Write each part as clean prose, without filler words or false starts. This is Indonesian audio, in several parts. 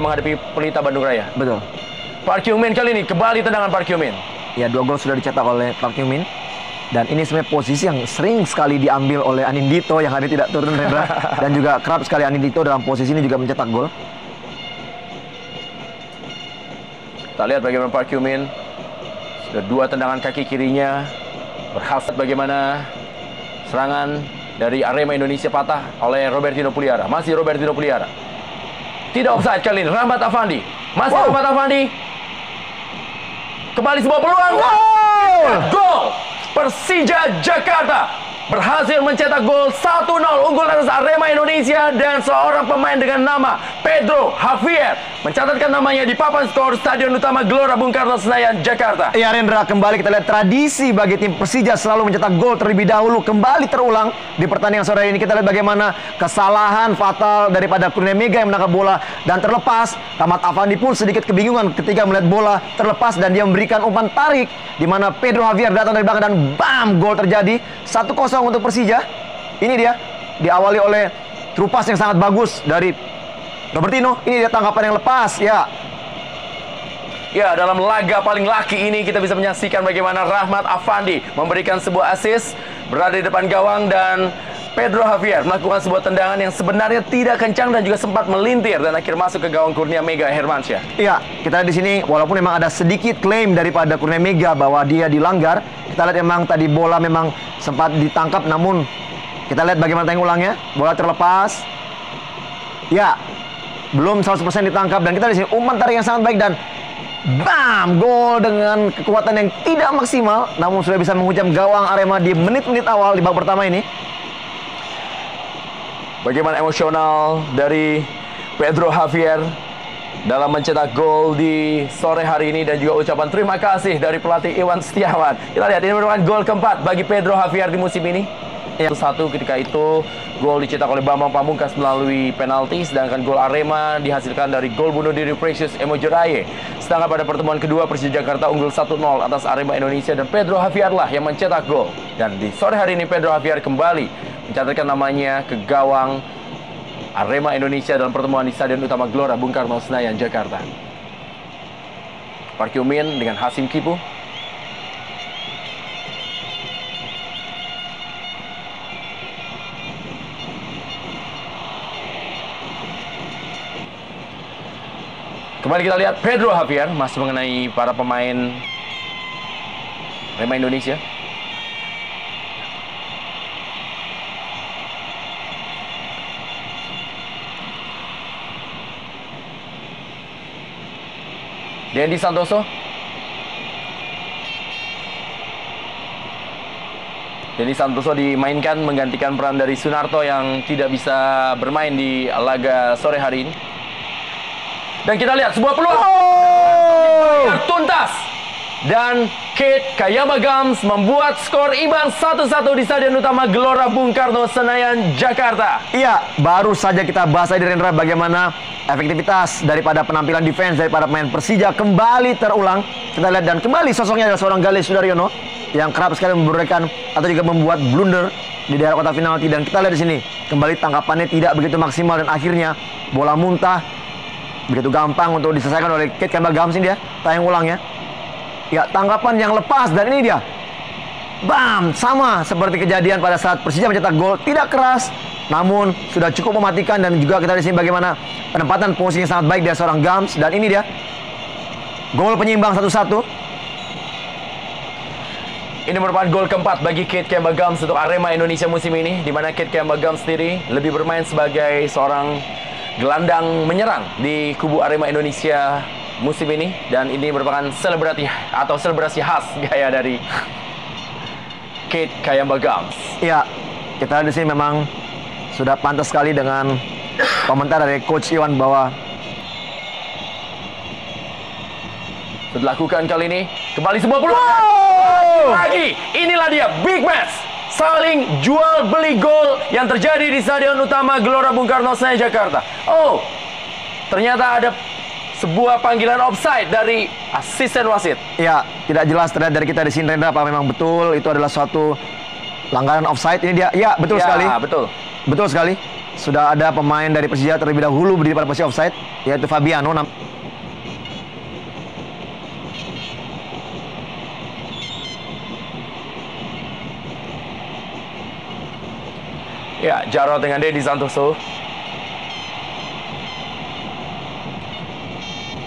menghadapi Pelita Bandung Raya. Betul. Park Kyung-min kali ini kembali tendangan Park Kyung-min. Ya, 2 gol sudah dicetak oleh Park Kyung-min. Dan ini sebenarnya posisi yang sering sekali diambil oleh Anindito yang hari ini tidak turun, Rendra. Dan juga kerap sekali Anindito dalam posisi ini juga mencetak gol. Kita lihat bagaimana Park Kyung-min sudah 2 tendangan kaki kirinya berhasil. Bagaimana serangan dari Arema Indonesia patah oleh Robertino Puliara. Masih Robertino Puliara. Tidak offside kali ini. Rahmat Afandi. Masih Rahmat Afandi. Kembali sebuah peluang. Gol! Persija Jakarta berhasil mencetak gol 1-0 unggul atas Arema Indonesia, dan seorang pemain dengan nama Pedro Javier mencatatkan namanya di papan skor Stadion Utama Gelora Bung Karno Senayan, Jakarta. Ya, Rendra, kembali kita lihat tradisi bagi tim Persija selalu mencetak gol terlebih dahulu kembali terulang di pertandingan sore ini. Kita lihat bagaimana kesalahan fatal daripada Kurnia Mega yang menangkap bola dan terlepas. Rahmat Afandi pun sedikit kebingungan ketika melihat bola terlepas dan dia memberikan umpan tarik di mana Pedro Javier datang dari belakang dan bam, gol terjadi. 1-0 untuk Persija. Ini dia diawali oleh trupas yang sangat bagus dari Robertino. Ini dia tangkapan yang lepas. Ya, dalam laga paling laki ini kita bisa menyaksikan bagaimana Rahmat Afandi memberikan sebuah assist berada di depan gawang, dan Pedro Javier melakukan sebuah tendangan yang sebenarnya tidak kencang dan juga sempat melintir dan akhir masuk ke gawang Kurnia Mega Hermansyah. Iya, kita lihat di sini walaupun memang ada sedikit klaim daripada Kurnia Mega bahwa dia dilanggar, kita lihat memang tadi bola memang sempat ditangkap, namun kita lihat bagaimana tayang ulangnya. Bola terlepas. Ya, belum 100% ditangkap, dan kita lihat di sini umpan tarik yang sangat baik dan bam, gol dengan kekuatan yang tidak maksimal, namun sudah bisa menghujam gawang Arema di menit-menit awal di babak pertama ini. Bagaimana emosional dari Pedro Javier dalam mencetak gol di sore hari ini, dan juga ucapan terima kasih dari pelatih Iwan Setiawan. Kita lihat ini merupakan gol keempat bagi Pedro Javier di musim ini. Satu ketika itu gol dicetak oleh Bambang Pamungkas melalui penalti, sedangkan gol Arema dihasilkan dari gol bunuh diri Precious Emojeraye. Sedangkan pada pertemuan kedua Persija Jakarta unggul 1-0 atas Arema Indonesia, dan Pedro Javier lah yang mencetak gol. Dan di sore hari ini Pedro Javier kembali mencatatkan namanya ke gawang Arema Indonesia dalam pertemuan di Stadion Utama Gelora Bung Karno Senayan, Jakarta. Park Kyung-min dengan Hasim Kipu. Kembali kita lihat Pedro Javier masih mengenai para pemain Arema Indonesia. Dendi Santoso. Dendi Santoso dimainkan menggantikan peran dari Sunarto yang tidak bisa bermain di laga sore hari ini. Dan kita lihat sebuah peluang tuntas, dan Kate Kayama Gams membuat skor imbang 1-1 di Stadion Utama Gelora Bung Karno Senayan, Jakarta. Iya, baru saja kita bahas tadi, Rendra, bagaimana efektivitas daripada penampilan defense daripada pemain Persija kembali terulang. Kita lihat, dan kembali sosoknya adalah seorang Galih Sudaryono yang kerap sekali memberikan atau juga membuat blunder di daerah kotak penalti. Dan kita lihat di sini kembali tangkapannya tidak begitu maksimal, dan akhirnya bola muntah begitu gampang untuk diselesaikan oleh Kate Kayama Gams. Ini dia tayang ulangnya. Ya, tangkapan yang lepas, dan ini dia. Bam, sama seperti kejadian pada saat Persija mencetak gol, tidak keras, namun sudah cukup mematikan. Dan juga kita di sini bagaimana penempatan posisinya sangat baik dari seorang Gams, dan ini dia gol penyeimbang 1-1. Ini merupakan gol keempat bagi Kate Kayama Gams untuk Arema Indonesia musim ini, di mana Kate Kayama Gams sendiri lebih bermain sebagai seorang gelandang menyerang di kubu Arema Indonesia musim ini, dan ini merupakan selebrasi khas gaya dari Kate Kayama Gams. Ya, kita di sini memang sudah pantas sekali dengan komentar dari Coach Iwan bahwa sudah dilakukan kali ini. Kembali sebuah peluang. Lagi, inilah dia big match. Saling jual beli gol yang terjadi di Stadion Utama Gelora Bung Karno Senayan, Jakarta. Oh, ternyata ada sebuah panggilan offside dari asisten wasit. Ya, tidak jelas terlihat dari kita di sini, Rendra, apa memang betul itu adalah suatu pelanggaran offside. Ini dia. Ya, betul sekali. Betul. Betul sekali. sudah ada pemain dari Persija terlebih dahulu berdiri pada posisi offside, yaitu Fabiano. Ya, Jarod dengan Dendi Santoso.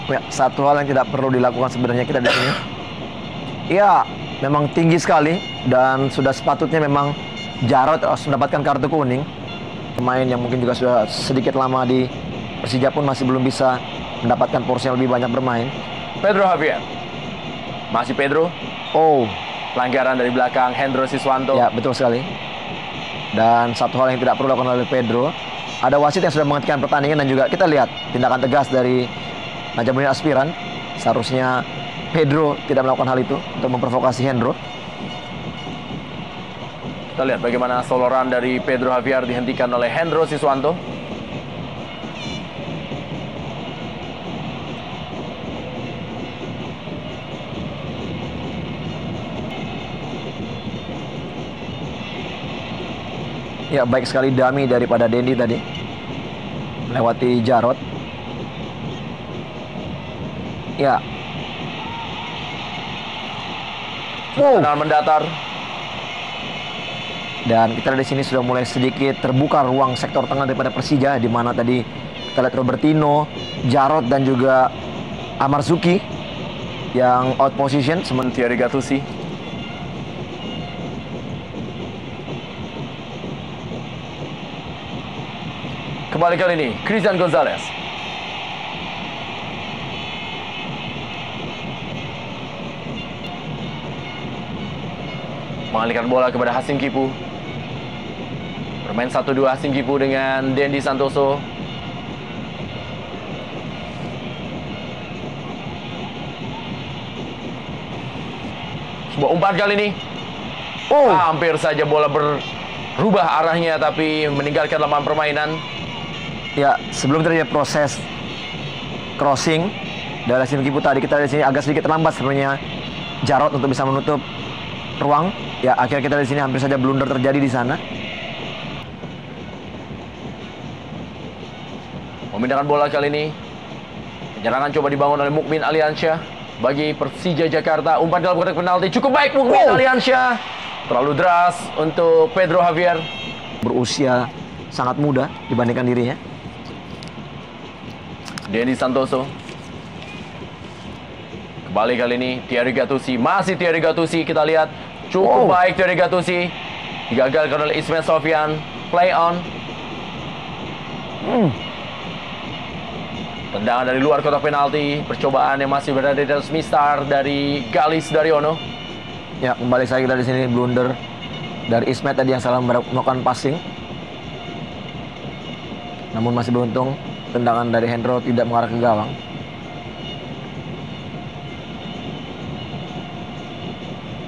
Ya, satu hal yang tidak perlu dilakukan sebenarnya kita di sini. Ya, memang tinggi sekali dan sudah sepatutnya memang Jarod harus mendapatkan kartu kuning. Pemain yang mungkin juga sudah sedikit lama di Persija pun masih belum bisa mendapatkan porsi yang lebih banyak bermain. Pedro Javier. Masih Pedro. Oh, Pelanggaran dari belakang Hendro Siswanto. ya betul sekali. Dan satu hal yang tidak perlu dilakukan oleh Pedro, ada wasit yang sudah menghentikan pertandingan dan juga kita lihat tindakan tegas dari Najamuddin Aspiran. Seharusnya Pedro tidak melakukan hal itu untuk memprovokasi Hendro. Kita lihat bagaimana soloran dari Pedro Javier dihentikan oleh Hendro Siswanto. Ya, baik sekali dummy daripada Dendi tadi melewati Jarod. Ya. Tendangan mendatar. Dan kita lihat di sini sudah mulai sedikit terbuka ruang sektor tengah daripada Persija, di mana tadi kita lihat Robertino, Jarod dan juga Amarzuki yang out position. Sementara Thierry Gattuso. Kembali kali ini Christian Gonzalez. Mengalihkan bola kepada Hasim Kipu. Bermain 1-2 Hasim Kipu dengan Dendi Santoso. Sebuah umpan kali ini. Hampir saja bola berubah arahnya tapi meninggalkan lapangan permainan. Ya, sebelum terjadi proses crossing dari Hasim Kipu tadi, kita di sini agak sedikit terlambat sebenarnya Jarod untuk bisa menutup ruang. Ya, akhirnya kita di sini hampir saja blunder terjadi di sana. Memindahkan bola kali ini. Penyerangan coba dibangun oleh Mukmin Aliansyah bagi Persija Jakarta. Umpan dalam kotak penalti cukup baik Mukmin Aliansyah. Terlalu deras untuk Pedro Javier. Berusia sangat muda dibandingkan dirinya. Dendi Santoso. Kembali kali ini Thierry Gattuso. Masih Thierry Gattuso, kita lihat cukup baik Thierry Gattuso. Digagalkan oleh Ismail Sofyan. Play on. Tendangan dari luar kotak penalti. Percobaan yang masih berada di atas mistar dari Galis Daryono. Ya, kembali saya kita di sini blunder dari Ismail tadi yang salah melakukan passing. Namun masih beruntung tendangan dari Hendro tidak mengarah ke gawang.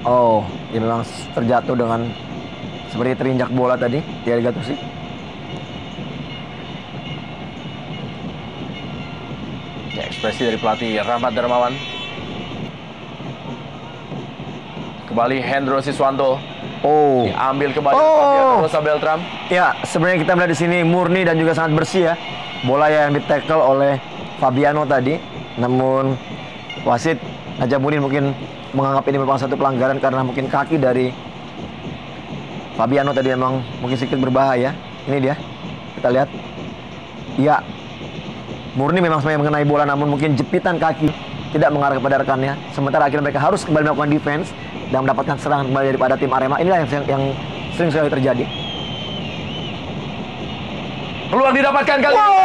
Oh, dia memang terjatuh dengan seperti terinjak bola tadi, Thierry Gattuso. Ya, ekspresi dari pelatih Rahmat Darmawan. Kembali Hendro Siswanto. Diambil kembali Rosa Beltram. Ya, sebenarnya kita melihat di sini murni dan juga sangat bersih ya. Bola yang ditackle oleh Fabiano tadi. Namun wasit Najamuddin mungkin menganggap ini merupakan satu pelanggaran karena mungkin kaki dari Fabiano tadi memang mungkin sedikit berbahaya. Ini dia. Kita lihat. Ya. Murni memang sebenarnya mengenai bola, namun mungkin jepitan kaki tidak mengarah kepada rekannya. Sementara akhirnya mereka harus kembali melakukan defense dan mendapatkan serangan kembali daripada tim Arema. Inilah yang sering sekali terjadi. Peluang didapatkan kali ini.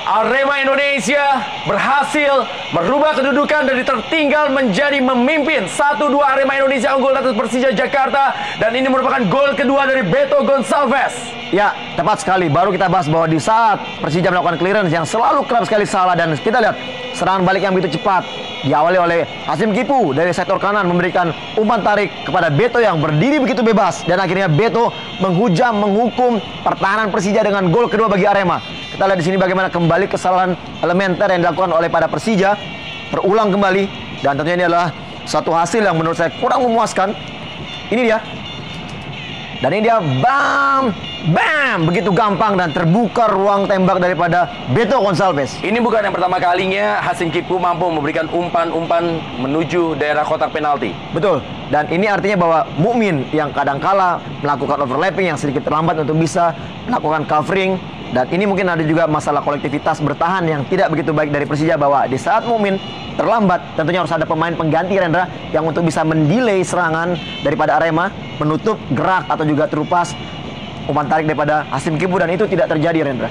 Arema Indonesia berhasil merubah kedudukan dari tertinggal menjadi memimpin. 1-2 Arema Indonesia unggul atas Persija Jakarta. Dan ini merupakan gol kedua dari Beto Gonçalves. Ya, tepat sekali. Baru kita bahas bahwa di saat Persija melakukan clearance yang selalu kerap sekali salah. Dan kita lihat serangan balik yang begitu cepat. Diawali oleh Hasim Kipu dari sektor kanan memberikan umpan tarik kepada Beto yang berdiri begitu bebas. Dan akhirnya Beto menghujam, menghukum pertahanan Persija dengan gol kedua bagi Arema. Kita lihat di sini bagaimana kembali kesalahan elementer yang dilakukan oleh pada Persija terulang kembali. Dan tentunya ini adalah satu hasil yang menurut saya kurang memuaskan. Ini dia. Dan ini dia bam, bam, begitu gampang dan terbuka ruang tembak daripada Beto Gonçalves. Ini bukan yang pertama kalinya Hasim Kipu mampu memberikan umpan-umpan menuju daerah kotak penalti. Betul. Dan ini artinya bahwa Mukmin yang kadangkala melakukan overlapping yang sedikit terlambat untuk bisa melakukan covering. Dan ini mungkin ada juga masalah kolektivitas bertahan yang tidak begitu baik dari Persija, bahwa di saat Mukmin terlambat tentunya harus ada pemain pengganti Rendra yang untuk bisa mendelay serangan daripada Arema, menutup gerak atau juga terupas umpan tarik daripada Hasim Kipu, dan itu tidak terjadi Rendra.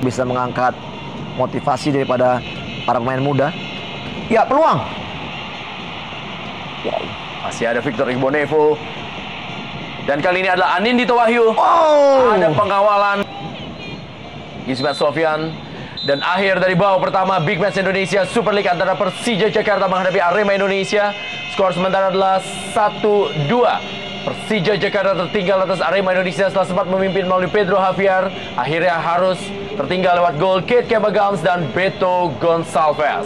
Bisa mengangkat motivasi daripada para pemain muda. Ya, peluang. Wow, masih ada Victor Igbonevo. Dan kali ini adalah Anindito Wahyu. Oh, Ada pengawalan Ismet Sofyan. Dan akhir dari babak pertama Big Match Indonesia Super League antara Persija Jakarta menghadapi Arema Indonesia. Skor sementara adalah 1-2. Persija Jakarta tertinggal atas Arema Indonesia setelah sempat memimpin melalui Pedro Javier. Akhirnya harus tertinggal lewat gol Kate Kebagams dan Beto Gonçalves.